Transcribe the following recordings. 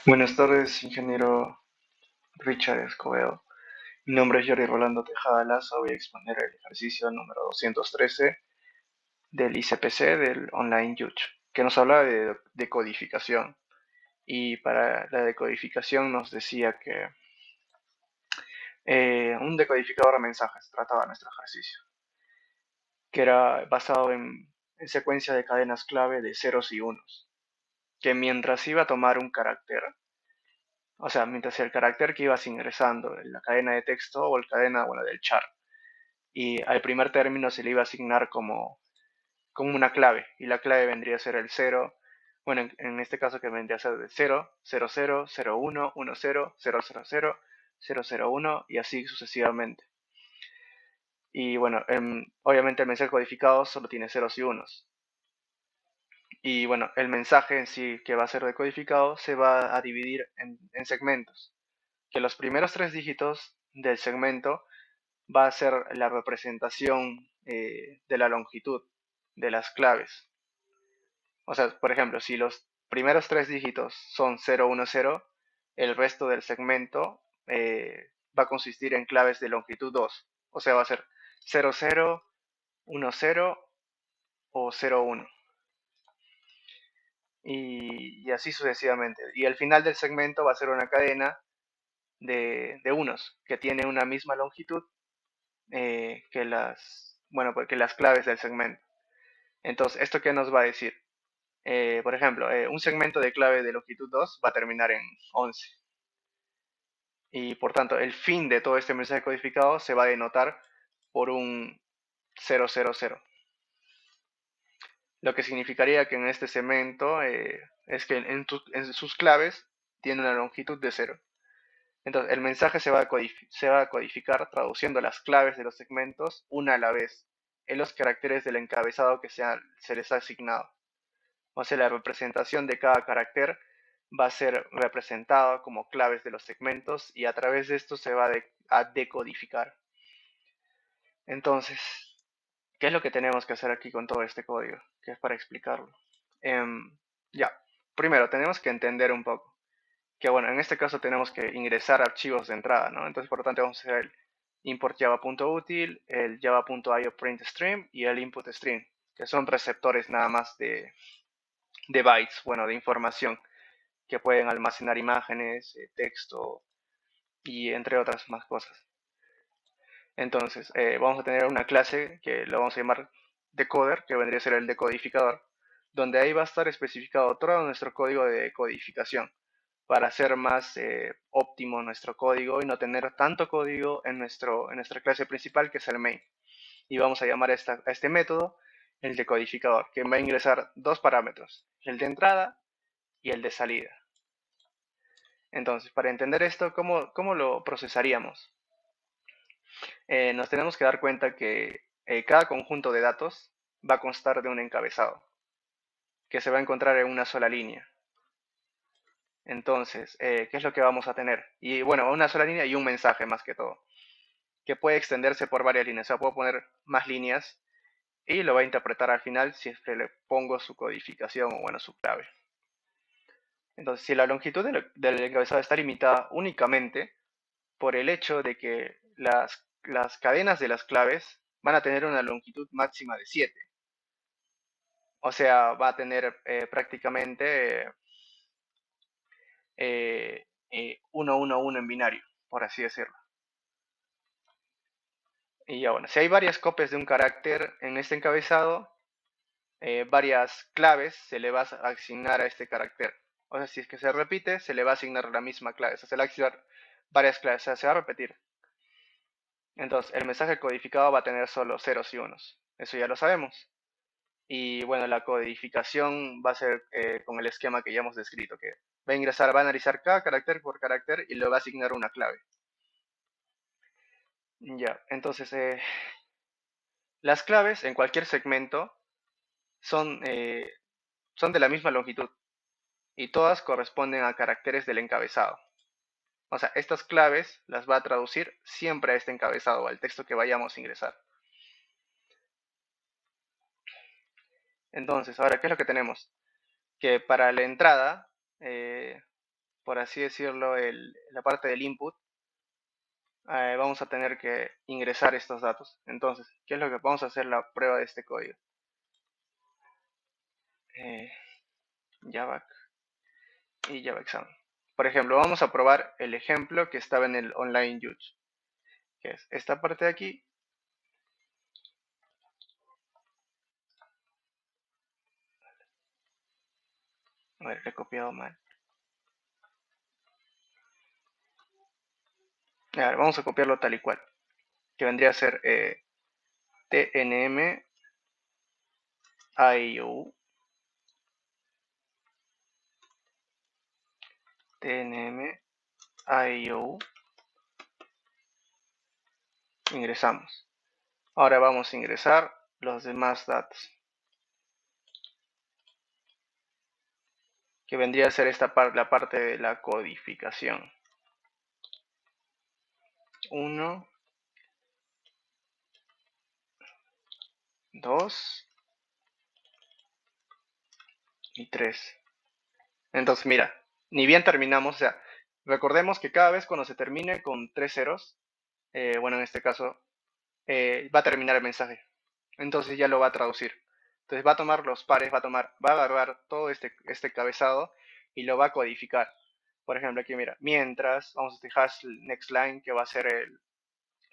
Buenas tardes, ingeniero Richard Escobedo. Mi nombre es Jordi Rolando Tejada Lazo. Voy a exponer el ejercicio número 213 del ICPC del Online Judge, que nos habla de codificación. Y para la decodificación nos decía que un decodificador de mensajes trataba nuestro ejercicio, que era basado en secuencia de cadenas clave de ceros y unos, que mientras iba a tomar un carácter, o sea, mientras el carácter que ibas ingresando en la cadena de texto o la cadena, bueno, del char, y al primer término se le iba a asignar como una clave, y la clave vendría a ser el cero, bueno, en este caso que vendría a ser de cero, cero cero, cero uno, uno cero, cero cero cero, cero cero uno y así sucesivamente. Y bueno, obviamente el mensaje codificado solo tiene ceros y unos. Y bueno, el mensaje en sí que va a ser decodificado se va a dividir en segmentos, que los primeros tres dígitos del segmento va a ser la representación de la longitud de las claves. O sea, por ejemplo, si los primeros tres dígitos son 010, el resto del segmento va a consistir en claves de longitud 2. O sea, va a ser 00, 10 o 01. Y así sucesivamente. Y el final del segmento va a ser una cadena de unos que tiene una misma longitud que bueno, porque las claves del segmento. Entonces, ¿esto qué nos va a decir? Por ejemplo, un segmento de clave de longitud 2 va a terminar en 11. Y por tanto, el fin de todo este mensaje codificado se va a denotar por un 000. Lo que significaría que en este segmento es que en sus claves tiene una longitud de 0. Entonces, el mensaje se va a codificar traduciendo las claves de los segmentos una a la vez en los caracteres del encabezado que se les ha asignado. O sea, la representación de cada carácter va a ser representada como claves de los segmentos y a través de esto se va a decodificar. Entonces, ¿qué es lo que tenemos que hacer aquí con todo este código? Que es para explicarlo. Ya, primero tenemos que entender un poco que, bueno, en este caso tenemos que ingresar archivos de entrada, ¿no? Entonces, por lo tanto, vamos a hacer el import java.util, el java.io print stream y el input stream, que son receptores nada más de bytes, bueno, de información que pueden almacenar imágenes, texto y entre otras más cosas. Entonces, vamos a tener una clase que lo vamos a llamar decoder, que vendría a ser el decodificador, donde ahí va a estar especificado todo nuestro código de decodificación para hacer más óptimo nuestro código y no tener tanto código en nuestra clase principal que es el main. Y vamos a llamar a este método el decodificador, que va a ingresar dos parámetros, el de entrada y el de salida. Entonces, para entender esto, ¿cómo lo procesaríamos? Nos tenemos que dar cuenta que cada conjunto de datos va a constar de un encabezado, que se va a encontrar en una sola línea. Entonces, ¿qué es lo que vamos a tener? Y bueno, una sola línea y un mensaje más que todo, que puede extenderse por varias líneas. O sea, puedo poner más líneas y lo va a interpretar al final si es que le pongo su codificación o bueno, su clave. Entonces, si la longitud del encabezado está limitada únicamente por el hecho de que las cadenas de las claves van a tener una longitud máxima de 7. O sea, va a tener prácticamente 1, 1, 1 en binario, por así decirlo. Y ya bueno, si hay varias copias de un carácter en este encabezado, varias claves se le va a asignar a este carácter. O sea, si es que se repite, se le va a asignar la misma clave. O sea, se le va a asignar varias claves, o sea, se va a repetir. Entonces, el mensaje codificado va a tener solo ceros y unos. Eso ya lo sabemos. Y bueno, la codificación va a ser con el esquema que ya hemos descrito, que va a analizar cada carácter por carácter y le va a asignar una clave. Ya, entonces las claves en cualquier segmento son, son de la misma longitud y todas corresponden a caracteres del encabezado. O sea, estas claves las va a traducir siempre a este encabezado, al texto que vayamos a ingresar. Entonces, ahora, ¿qué es lo que tenemos? que para la entrada, por así decirlo, la parte del input, vamos a tener que ingresar estos datos. Entonces, ¿qué es lo que vamos a hacer? La prueba de este código. Java y Java Exam. Por ejemplo, vamos a probar el ejemplo que estaba en el Online Judge, que es esta parte de aquí. A ver, he copiado mal. A ver, vamos a copiarlo tal y cual, que vendría a ser tnm IO tnm IO. Ingresamos. Ahora vamos a ingresar los demás datos, que vendría a ser esta parte, la parte de la codificación. 1, 2 y 3. Entonces, mira, ni bien terminamos, o sea, recordemos que cada vez cuando se termine con 3 ceros, bueno, en este caso, va a terminar el mensaje. Entonces ya lo va a traducir. Entonces va a tomar los pares, va a agarrar todo este cabezado y lo va a codificar. Por ejemplo, aquí mira, mientras, vamos a este hash next line, que va a ser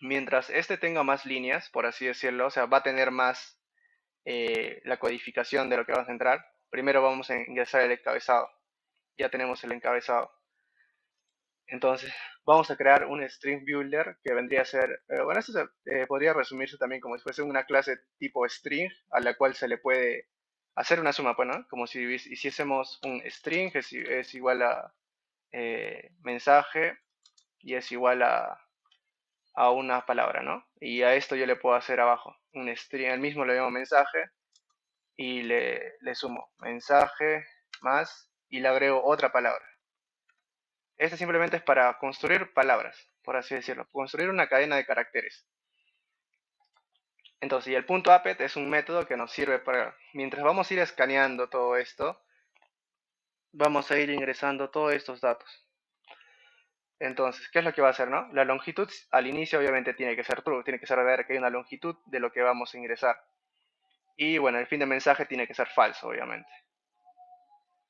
mientras este tenga más líneas, por así decirlo, o sea, va a tener más la codificación de lo que vamos a entrar. Primero vamos a ingresar el encabezado. Ya tenemos el encabezado. Entonces, vamos a crear un string builder que vendría a ser, bueno, esto podría resumirse también como si fuese una clase tipo string a la cual se le puede hacer una suma, pues, ¿no? Como si hiciésemos un string, es igual a mensaje y es igual a una palabra, ¿no? Y a esto yo le puedo hacer abajo un string, el mismo le llamo mensaje y le sumo mensaje más y le agrego otra palabra. Este simplemente es para construir palabras, por así decirlo, construir una cadena de caracteres. Entonces, y el punto append es un método que nos sirve para, mientras vamos a ir escaneando todo esto, vamos a ir ingresando todos estos datos. Entonces, ¿qué es lo que va a hacer, no? La longitud al inicio obviamente tiene que ser true, tiene que ser ver que hay una longitud de lo que vamos a ingresar. Y bueno, el fin de mensaje tiene que ser falso, obviamente.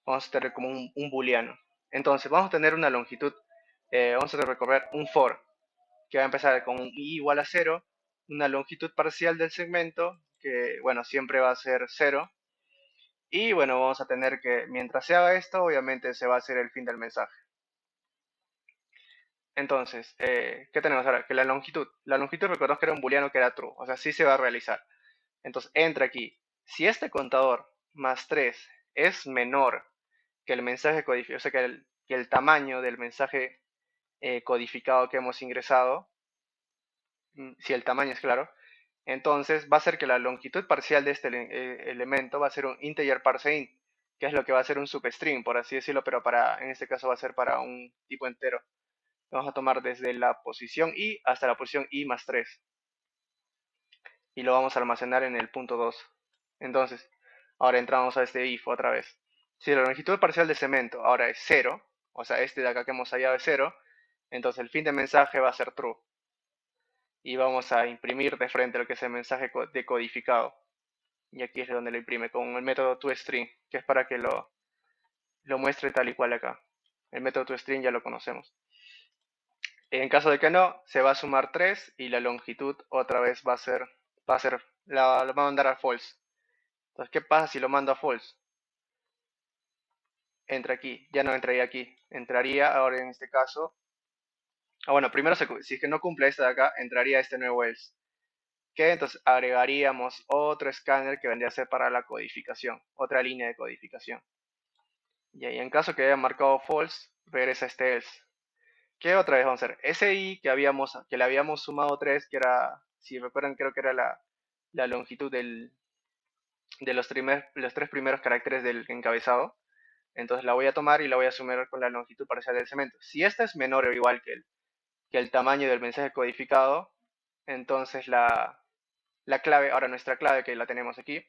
Vamos a tener como un booleano. Entonces, vamos a tener una longitud, vamos a recorrer un for, que va a empezar con un i igual a 0, una longitud parcial del segmento, que bueno, siempre va a ser 0, y bueno, vamos a tener que, mientras se haga esto, obviamente se va a hacer el fin del mensaje. Entonces, ¿qué tenemos ahora? Que la longitud recordemos que era un booleano que era true, o sea, sí se va a realizar. Entonces, entra aquí. Si este contador más 3 es menor que el mensaje codificado, o sea, que el tamaño del mensaje codificado que hemos ingresado, si el tamaño es claro, entonces va a ser que la longitud parcial de este elemento va a ser un integer parseInt, que es lo que va a ser un substring, por así decirlo, pero en este caso va a ser para un tipo entero. Vamos a tomar desde la posición i hasta la posición i más 3 y lo vamos a almacenar en el punto 2. Entonces, ahora entramos a este if otra vez. Si la longitud parcial de cemento ahora es 0, o sea, este de acá que hemos hallado es 0, entonces el fin de mensaje va a ser true. Y vamos a imprimir de frente lo que es el mensaje decodificado. Y aquí es donde lo imprime con el método toString, que es para que lo muestre tal y cual acá. El método toString ya lo conocemos. En caso de que no, se va a sumar 3 y la longitud otra vez la va a mandar a false. Entonces, ¿qué pasa si lo mando a false? Entra aquí, ya no entraría aquí. Entraría ahora en este caso. Bueno, primero si es que no cumple esta de acá, entraría este nuevo else. Que entonces agregaríamos otro escáner que vendría a ser para la codificación, otra línea de codificación. Y ahí en caso que haya marcado false, regresa este else. ¿Qué otra vez vamos a hacer? Ese i que le habíamos sumado 3, que era, si recuerdan, creo que era la longitud de los 3 primeros caracteres del encabezado. Entonces la voy a tomar y la voy a sumar con la longitud parcial del cemento. Si esta es menor o igual que el tamaño del mensaje codificado, entonces la clave, ahora nuestra clave que la tenemos aquí,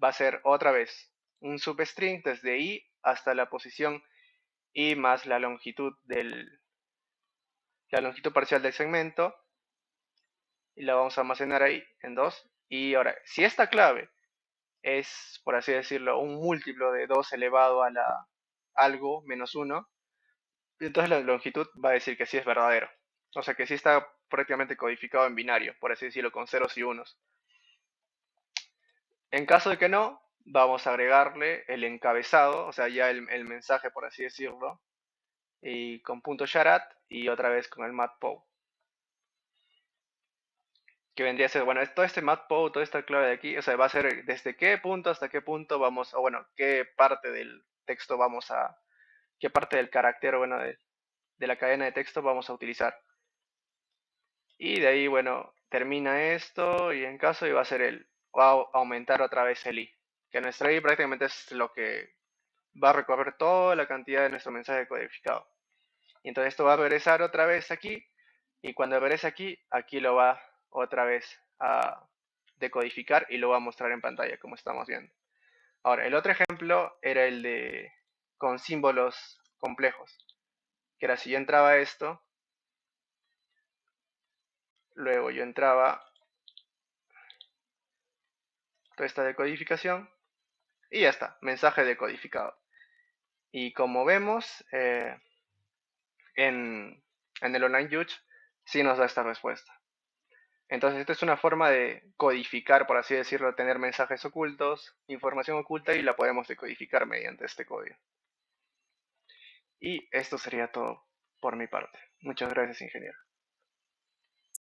va a ser otra vez un substring desde i hasta la posición y más la longitud parcial del segmento, y la vamos a almacenar ahí en 2. Y ahora, si esta clave es, por así decirlo, un múltiplo de 2 elevado a la algo menos 1, entonces la longitud va a decir que sí es verdadero. O sea que sí está prácticamente codificado en binario, por así decirlo, con ceros y unos. En caso de que no, vamos a agregarle el encabezado, o sea, ya el mensaje, por así decirlo, y con punto .charat y otra vez con el matplotlib, que vendría a ser, bueno, todo este matplotlib, toda esta clave de aquí, o sea, va a ser desde qué punto hasta qué punto vamos, o bueno, qué parte del texto vamos a, qué parte del carácter, bueno, de la cadena de texto vamos a utilizar. Y de ahí, bueno, termina esto y en caso iba a ser va a aumentar otra vez el i, que nuestra i prácticamente es lo que va a recorrer toda la cantidad de nuestro mensaje codificado. Y entonces esto va a regresar otra vez aquí, y cuando regrese aquí, aquí lo va otra vez a decodificar y lo va a mostrar en pantalla, como estamos viendo. Ahora, el otro ejemplo era el de con símbolos complejos, que era si yo entraba a esto, luego yo entraba toda esta decodificación, y ya está, mensaje decodificado. Y como vemos, en el Online Judge sí nos da esta respuesta. Entonces, esta es una forma de codificar, por así decirlo, tener mensajes ocultos, información oculta, y la podemos decodificar mediante este código. Y esto sería todo por mi parte. Muchas gracias, ingeniero.